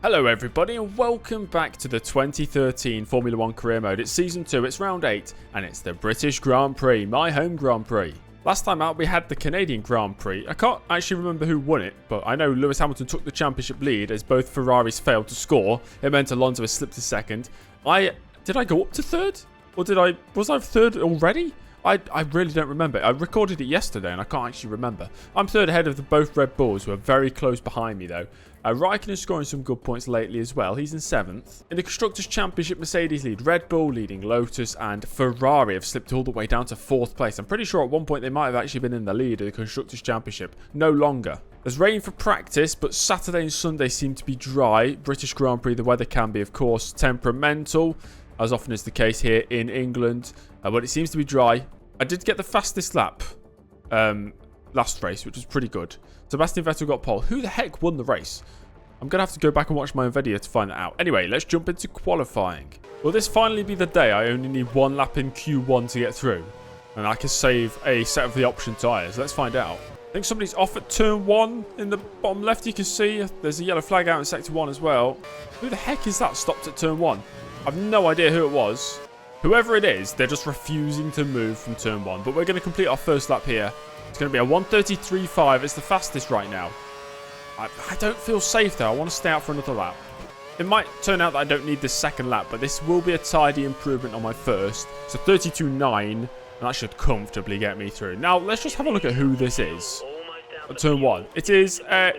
Hello everybody and welcome back to the 2013 Formula 1 Career Mode. It's Season 2, it's Round 8, and it's the British Grand Prix, my home Grand Prix. Last time out we had the Canadian Grand Prix. I can't actually remember who won it, but I know Lewis Hamilton took the championship lead as both Ferraris failed to score. It meant Alonso has slipped to second. Did I go up to third? Or was I third already? I really don't remember. I recorded it yesterday and I can't actually remember. I'm third ahead of the both Red Bulls, who are very close behind me though. Raikkonen is scoring some good points lately as well. He's in 7th. In the Constructors' Championship, Mercedes lead Red Bull, leading Lotus, and Ferrari have slipped all the way down to 4th place. I'm pretty sure at one point they might have actually been in the lead of the Constructors' Championship. No longer. There's rain for practice, but Saturday and Sunday seem to be dry. British Grand Prix, the weather can be, of course, temperamental, as often is the case here in England. But it seems to be dry. I did get the fastest lap last race, which was pretty good. Sebastian Vettel got pole. Who the heck won the race? I'm going to have to go back and watch my own video to find that out. Anyway, let's jump into qualifying. Will this finally be the day I only need one lap in Q1 to get through? And I can save a set of the option tyres. Let's find out. I think somebody's off at turn 1 in the bottom left. You can see there's a yellow flag out in sector 1 as well. Who the heck is that stopped at turn 1? I've no idea who it was. Whoever it is, they're just refusing to move from turn 1. But we're going to complete our first lap here. It's going to be a 1:33.5. It's the fastest right now. I don't feel safe though. I want to stay out for another lap. It might turn out that I don't need this second lap, but this will be a tidy improvement on my first. So 32.9, and that should comfortably get me through. Now, let's just have a look at who this is. At turn 1. It is... oh,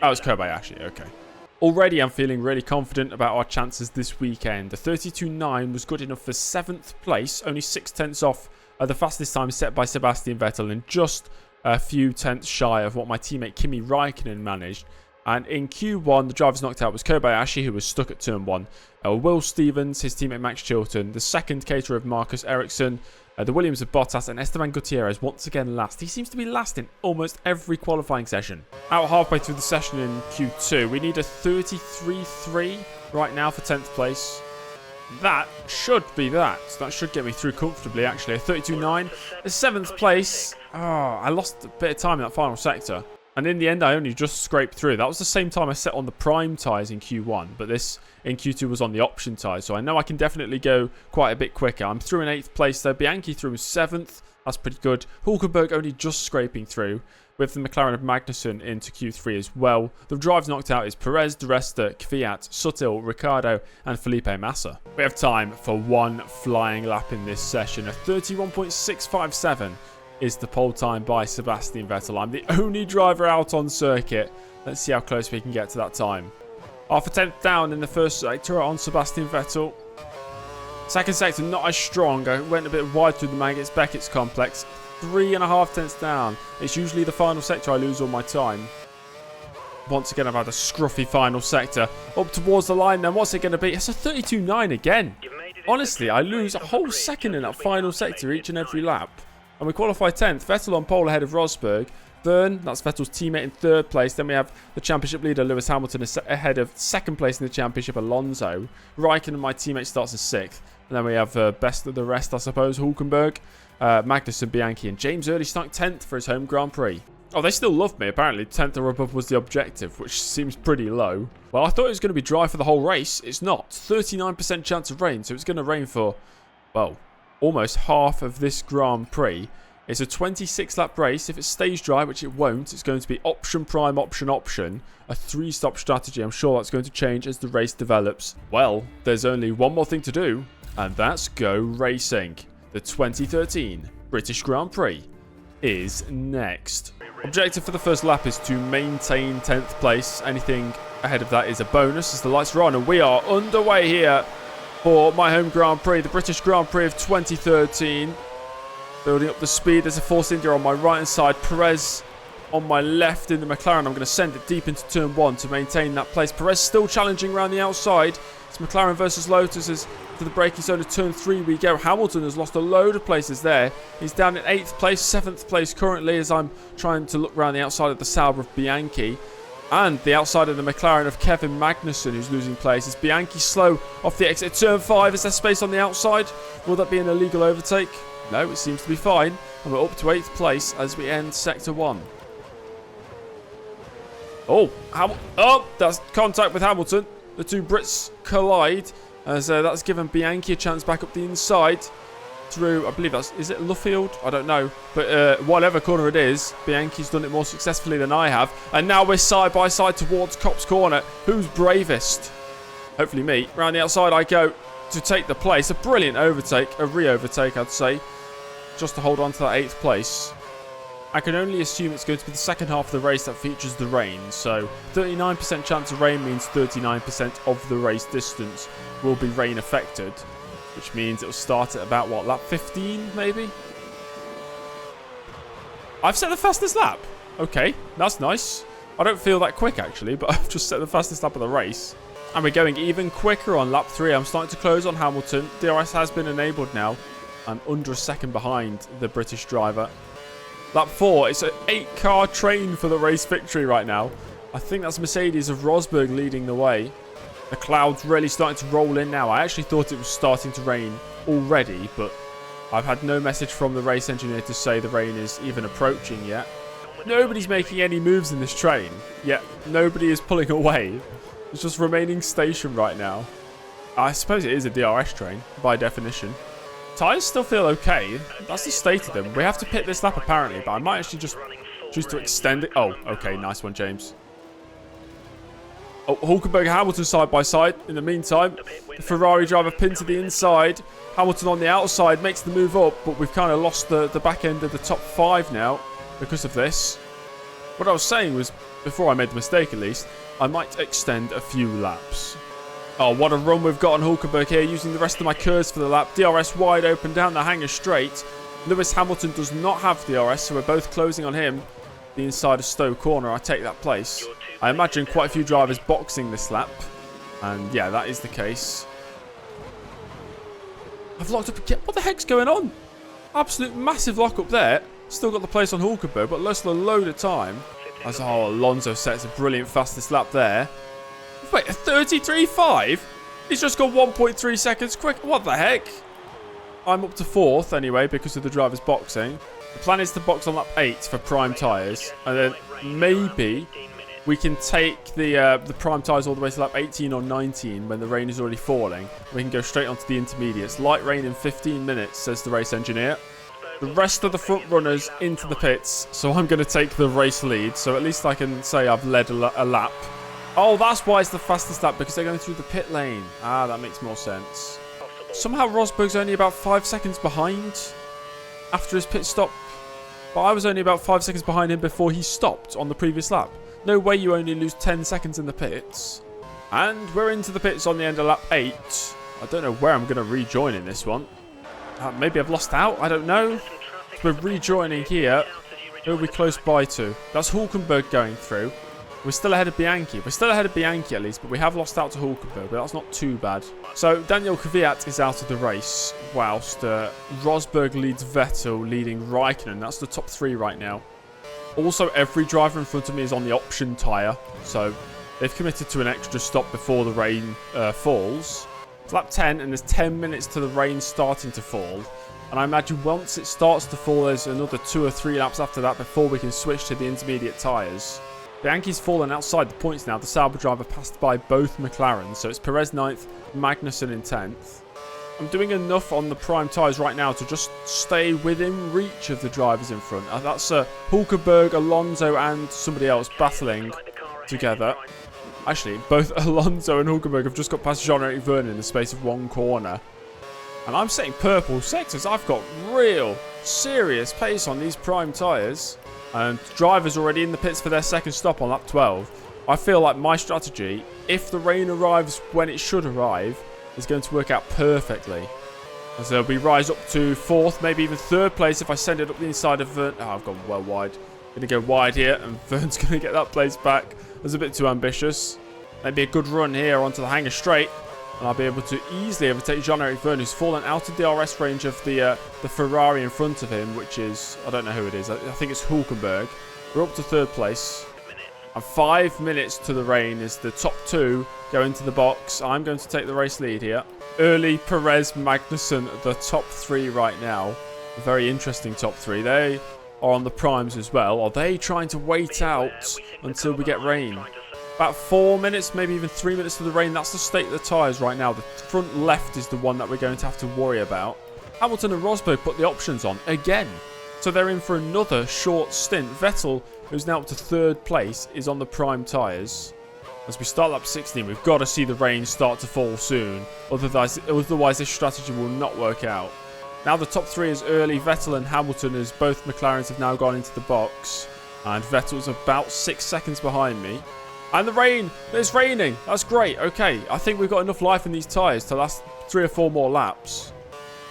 it's Kobayashi. Okay. Already, I'm feeling really confident about our chances this weekend. The 32.9 was good enough for 7th place, only 6/10 off the fastest time set by Sebastian Vettel, and just a few tenths shy of what my teammate Kimi Raikkonen managed. And in Q1, the drivers knocked out was Kobayashi, who was stuck at turn 1. Will Stevens, his teammate Max Chilton, the second caterer of Marcus Ericsson, the Williams of Bottas, and Esteban Gutierrez once again last. He seems to be last in almost every qualifying session. Out halfway through the session in Q2, we need a 33.3 right now for 10th place. That should be that. That should get me through comfortably, actually. A 32.9. A 7th place. Oh, I lost a bit of time in that final sector. And in the end, I only just scraped through. That was the same time I set on the prime tyres in Q1. But this in Q2 was on the option tyres. So I know I can definitely go quite a bit quicker. I'm through in 8th place though. Bianchi through in 7th. That's pretty good. Hulkenberg only just scraping through, with the McLaren of Magnussen into Q3 as well. The drives knocked out is Perez, De Resta, Kvyat, Sutil, Ricciardo, and Felipe Massa. We have time for one flying lap in this session. A 31.657 is the pole time by Sebastian Vettel. I'm the only driver out on circuit. Let's see how close we can get to that time. Half a tenth down in the first sector on Sebastian Vettel. Second sector not as strong. I went a bit wide through the Maggots-Beckett's complex. 3.5 tenths down. It's usually the final sector I lose all my time. Once again, I've had a scruffy final sector. Up towards the line then. What's it going to be? It's a 32.9 again. Honestly, I lose a whole second in that final sector each and every lap. And we qualify 10th. Vettel on pole ahead of Rosberg. Verne, that's Vettel's teammate, in 3rd place. Then we have the championship leader, Lewis Hamilton, ahead of 2nd place in the championship, Alonso. Raikkonen, my teammate, starts in 6th. And then we have best of the rest, I suppose, Hulkenberg, Magnussen, Bianchi, and James Early stuck 10th for his home Grand Prix. Oh, they still love me, apparently. 10th or above was the objective, which seems pretty low. Well, I thought it was going to be dry for the whole race. It's not. 39% chance of rain, so it's going to rain for, well, almost half of this Grand Prix. It's a 26-lap race. If it stays dry, which it won't, it's going to be option prime, option, option. A 3-stop strategy. I'm sure that's going to change as the race develops. Well, there's only one more thing to do, and that's go racing. The 2013 British Grand Prix is next. Objective for the first lap is to maintain 10th place. Anything ahead of that is a bonus as the lights are on, and we are underway here for my home Grand Prix, the British Grand Prix of 2013. Building up the speed. There's a Force India on my right hand side. Perez on my left in the McLaren. I'm going to send it deep into turn 1 to maintain that place. Perez still challenging around the outside. It's McLaren versus Lotus as to the braking zone of turn 3 we go. Hamilton has lost a load of places there. He's down in 8th place, 7th place currently as I'm trying to look around the outside of the Sauber of Bianchi. And the outside of the McLaren of Kevin Magnussen, who's losing places. Bianchi slow off the exit. Turn 5, is there space on the outside? Will that be an illegal overtake? No, it seems to be fine. And we're up to 8th place as we end Sector 1. Oh, that's contact with Hamilton. the two Brits collide, as that's given Bianchi a chance back up the inside through, I believe that's, is it Luffield? I don't know. But whatever corner it is, Bianchi's done it more successfully than I have. And now we're side by side towards Copse Corner. Who's bravest? Hopefully me. Round the outside I go to take the place. A brilliant overtake, a re-overtake I'd say, just to hold on to that 8th place. I can only assume it's going to be the second half of the race that features the rain. So 39% chance of rain means 39% of the race distance will be rain affected. Which means it'll start at about, what, lap 15 maybe? I've set the fastest lap. Okay, that's nice. I don't feel that quick actually, but I've just set the fastest lap of the race. And we're going even quicker on lap 3. I'm starting to close on Hamilton. DRS has been enabled now. I'm under a second behind the British driver. Lap 4, it's an 8-car train for the race victory right now. I think that's Mercedes of Rosberg leading the way. The clouds really starting to roll in now. I actually thought it was starting to rain already, but I've had no message from the race engineer to say the rain is even approaching yet. Nobody's making any moves in this train, yet nobody is pulling away. It's just remaining station right now. I suppose it is a DRS train, by definition. Tyres still feel okay. That's the state of them. We have to pit this lap apparently, but I might actually just choose to extend it. Oh, okay, nice one, James. Oh, Hulkenberg and Hamilton side by side. In the meantime, the Ferrari driver pinned to the inside. Hamilton on the outside makes the move up, but we've kind of lost the back end of the top 5 now because of this. What I was saying was, before I made the mistake at least, I might extend a few laps. Oh, what a run we've got on Hulkenberg here, using the rest of my curves for the lap. DRS wide open down the hanger straight. Lewis Hamilton does not have DRS, so we're both closing on him. The inside of Stowe Corner, I take that place. I imagine quite a few drivers boxing this lap. And yeah, that is the case. I've locked up again. What the heck's going on? Absolute massive lock up there. Still got the place on Hulkenberg, but lost a load of time. As Alonso sets a brilliant fastest lap there. Wait, a 33.5? He's just gone 1.3 seconds quick. What the heck? I'm up to 4th anyway because of the drivers boxing. The plan is to box on lap 8 for prime tyres. And then maybe we can take the prime tyres all the way to lap 18 or 19 when the rain is already falling. We can go straight onto the intermediates. Light rain in 15 minutes, says the race engineer. The rest of the front runners into the pits. So I'm going to take the race lead. So at least I can say I've led a lap. Oh, that's why it's the fastest lap, because they're going through the pit lane. Ah, that makes more sense. Somehow Rosberg's only about 5 seconds behind after his pit stop. But I was only about 5 seconds behind him before he stopped on the previous lap. No way you only lose 10 seconds in the pits. And we're into the pits on the end of lap 8. I don't know where I'm going to rejoin in this one. Maybe I've lost out, I don't know. So we're rejoining here. Who are we close by to? That's Hulkenberg going through. We're still ahead of Bianchi. We're still ahead of Bianchi at least, but we have lost out to Hulkenberg, but that's not too bad. So Daniel Kvyat is out of the race, whilst Rosberg leads Vettel, leading Raikkonen. That's the top 3 right now. Also, every driver in front of me is on the option tyre, so they've committed to an extra stop before the rain falls. It's lap 10, and there's 10 minutes to the rain starting to fall. And I imagine once it starts to fall, there's another 2 or 3 laps after that before we can switch to the intermediate tyres. Bianchi's fallen outside the points now. The Sauber driver passed by both McLarens, so it's Perez 9th, Magnussen in 10th. I'm doing enough on the prime tyres right now to just stay within reach of the drivers in front. That's Hulkenberg, Alonso and somebody else battling together. Actually, both Alonso and Hulkenberg have just got past Jean-Eric Vergne in the space of 1 corner. And I'm setting purple sectors. I've got real serious pace on these prime tyres. And drivers already in the pits for their second stop on lap 12. I feel like my strategy, if the rain arrives when it should arrive, is going to work out perfectly. So we rise up to 4th, maybe even 3rd place if I send it up the inside of Vergne. Oh, I've gone well wide. Going to go wide here, and Vergne's going to get that place back. That's a bit too ambitious. Maybe a good run here onto the hanger straight. And I'll be able to easily overtake Jean-Eric Vergne, who's fallen out of the DRS range of the Ferrari in front of him, which is, I don't know who it is. I think it's Hulkenberg. We're up to 3rd place. And 5 minutes to the rain is the top 2 go into the box. I'm going to take the race lead here. Early Perez, Magnussen, the top 3 right now. A very interesting top 3. They are on the primes as well. Are they trying to wait out until we get rain? About 4 minutes, maybe even 3 minutes to the rain. That's the state of the tyres right now. The front left is the one that we're going to have to worry about. Hamilton and Rosberg put the options on again. So they're in for another short stint. Vettel, who's now up to 3rd place, is on the prime tyres. As we start lap 16, we've got to see the rain start to fall soon. Otherwise this strategy will not work out. Now the top 3 is early. Vettel and Hamilton, as both McLarens have now gone into the box. And Vettel's about 6 seconds behind me. And the rain! It's raining! That's great. Okay, I think we've got enough life in these tyres to last 3 or 4 more laps.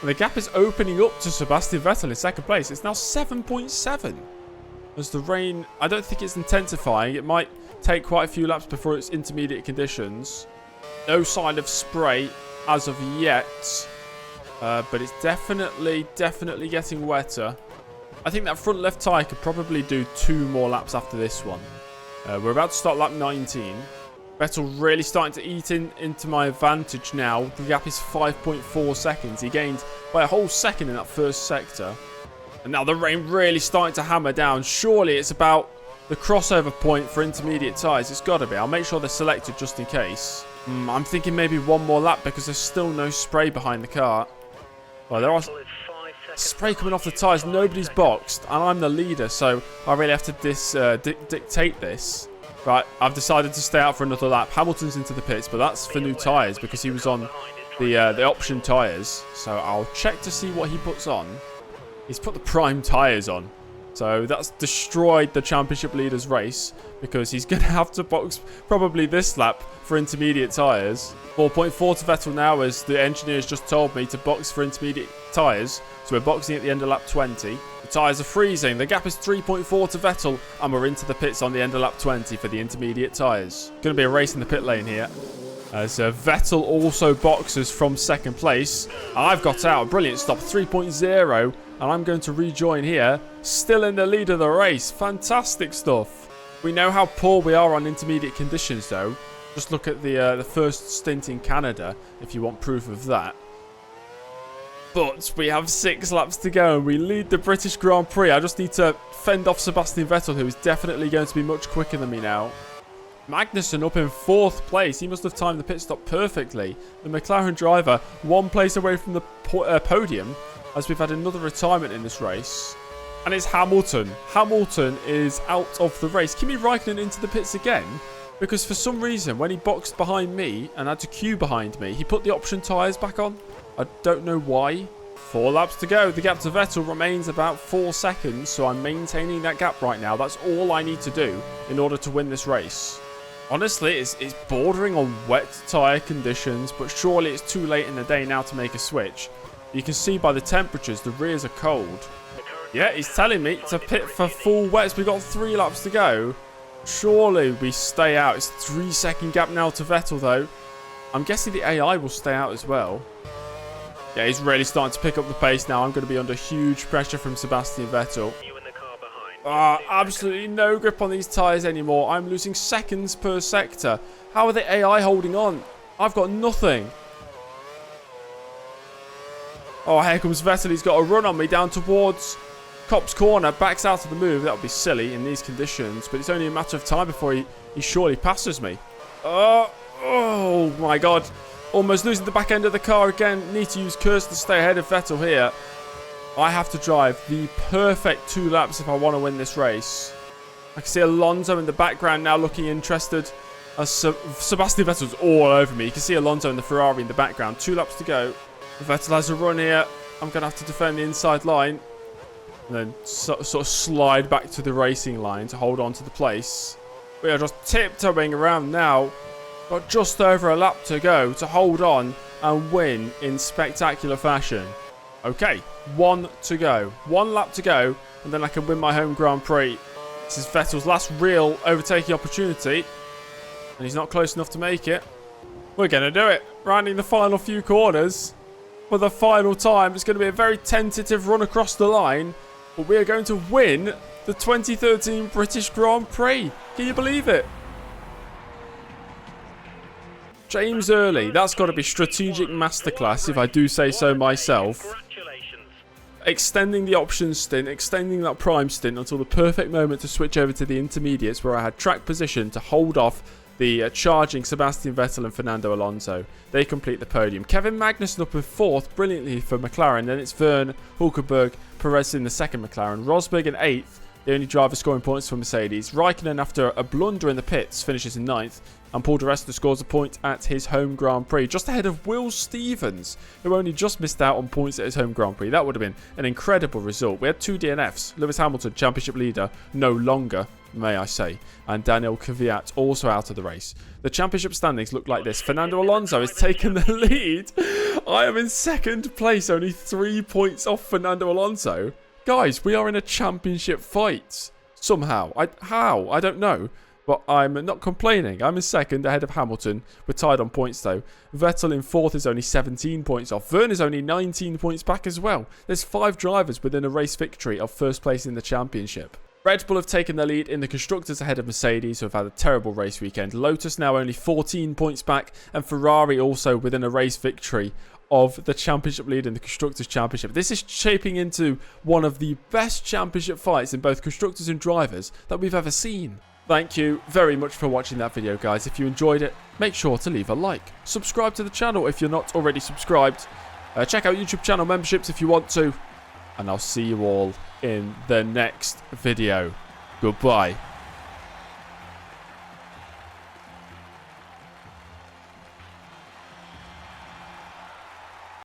And the gap is opening up to Sebastian Vettel in 2nd place. It's now 7.7. As the rain, I don't think it's intensifying. It might take quite a few laps before it's intermediate conditions. No sign of spray as of yet. But it's definitely getting wetter. I think that front left tyre could probably do 2 more laps after this one. We're about to start lap 19. Vettel really starting to eat into my advantage now. The gap is 5.4 seconds. He gained by a whole second in that first sector. And now the rain really starting to hammer down. Surely it's about the crossover point for intermediate tyres. It's got to be. I'll make sure they're selected just in case. I'm thinking maybe 1 more lap because there's still no spray behind the car. Well, there are spray coming off the tyres. Nobody's boxed. And I'm the leader, so I really have to dictate this. Right, I've decided to stay out for another lap. Hamilton's into the pits, but that's for new tyres because he was on the option tyres. So I'll check to see what he puts on. He's put the prime tyres on. So that's destroyed the championship leader's race because he's going to have to box probably this lap for intermediate tyres. 4.4 to Vettel now, as the engineers just told me to box for intermediate tyres. So we're boxing at the end of lap 20. The tyres are freezing. The gap is 3.4 to Vettel, and we're into the pits on the end of lap 20 for the intermediate tyres. Going to be a race in the pit lane here. As Vettel also boxes from 2nd place. I've got out. A brilliant stop. 3.0. And I'm going to rejoin here. Still in the lead of the race. Fantastic stuff. We know how poor we are on intermediate conditions, though. Just look at the first stint in Canada, if you want proof of that. But we have 6 laps to go, and we lead the British Grand Prix. I just need to fend off Sebastian Vettel, who is definitely going to be much quicker than me now. Magnussen up in 4th place. He must have timed the pit stop perfectly. The McLaren driver 1 place away from the podium, as we've had another retirement in this race. And it's Hamilton. Hamilton is out of the race. Kimi Räikkönen into the pits again, because for some reason, when he boxed behind me and had to queue behind me, he put the option tyres back on. I don't know why. 4 laps to go. The gap to Vettel remains about 4 seconds, so I'm maintaining that gap right now. That's all I need to do in order to win this race. Honestly, it's bordering on wet tyre conditions, but surely it's too late in the day now to make a switch. You can see by the temperatures, the rears are cold. Yeah, he's telling me to pit for full wets. We've got 3 laps to go. Surely we stay out. It's a 3-second gap now to Vettel, though. I'm guessing the AI will stay out as well. Yeah, he's really starting to pick up the pace now. I'm going to be under huge pressure from Sebastian Vettel. Absolutely no grip on these tyres anymore. I'm losing seconds per sector. How are the AI holding on? I've got nothing. Oh, here comes Vettel. He's got a run on me down towards Cop's corner. Backs out of the move. That would be silly in these conditions. But it's only a matter of time before he surely passes me. Oh my God. Almost losing the back end of the car again. Need to use Curse to stay ahead of Vettel here. I have to drive the perfect 2 laps if I want to win this race. I can see Alonso in the background now looking interested. As Sebastian Vettel's all over me. You can see Alonso in the Ferrari in the background. 2 laps to go. Vettel has a run here. I'm going to have to defend the inside line. And then sort of slide back to the racing line to hold on to the place. We are just tiptoeing around now. Got just over a lap to go to hold on and win in spectacular fashion. Okay, 1 to go. 1 lap to go, and then I can win my home Grand Prix. This is Vettel's last real overtaking opportunity, and he's not close enough to make it. We're going to do it. Rounding the final few corners for the final time. It's going to be a very tentative run across the line, but we are going to win the 2013 British Grand Prix. Can you believe it? James Early, that's got to be strategic masterclass if I do say so myself. Extending the options stint, extending that prime stint until the perfect moment to switch over to the intermediates where I had track position to hold off the charging Sebastian Vettel and Fernando Alonso. They complete the podium. Kevin Magnussen up in 4th, brilliantly for McLaren. Then it's Verne, Hulkenberg, Perez in the 2nd McLaren. Rosberg in 8th, the only driver scoring points for Mercedes. Raikkonen, after a blunder in the pits, finishes in 9th. And Paul di Resta scores a point at his home Grand Prix, just ahead of Will Stevens, who only just missed out on points at his home Grand Prix. That would have been an incredible result. We had 2 DNFs. Lewis Hamilton, championship leader, no longer, may I say. And Daniel Kvyat also out of the race. The championship standings look like this. Fernando Alonso has taken the lead. I am in 2nd place, only 3 points off Fernando Alonso. Guys, we are in a championship fight. Somehow. How? I don't know. But I'm not complaining. I'm in 2nd, ahead of Hamilton. We're tied on points, though. Vettel in 4th is only 17 points off. Verne is only 19 points back as well. There's 5 drivers within a race victory of 1st place in the championship. Red Bull have taken the lead in the Constructors ahead of Mercedes, who have had a terrible race weekend. Lotus now only 14 points back. And Ferrari also within a race victory of the championship lead in the Constructors' Championship. This is shaping into one of the best championship fights in both Constructors and Drivers that we've ever seen. Thank you very much for watching that video, guys. If you enjoyed it, make sure to leave a like. Subscribe to the channel if you're not already subscribed. Check out YouTube channel memberships if you want to. And I'll see you all in the next video. Goodbye.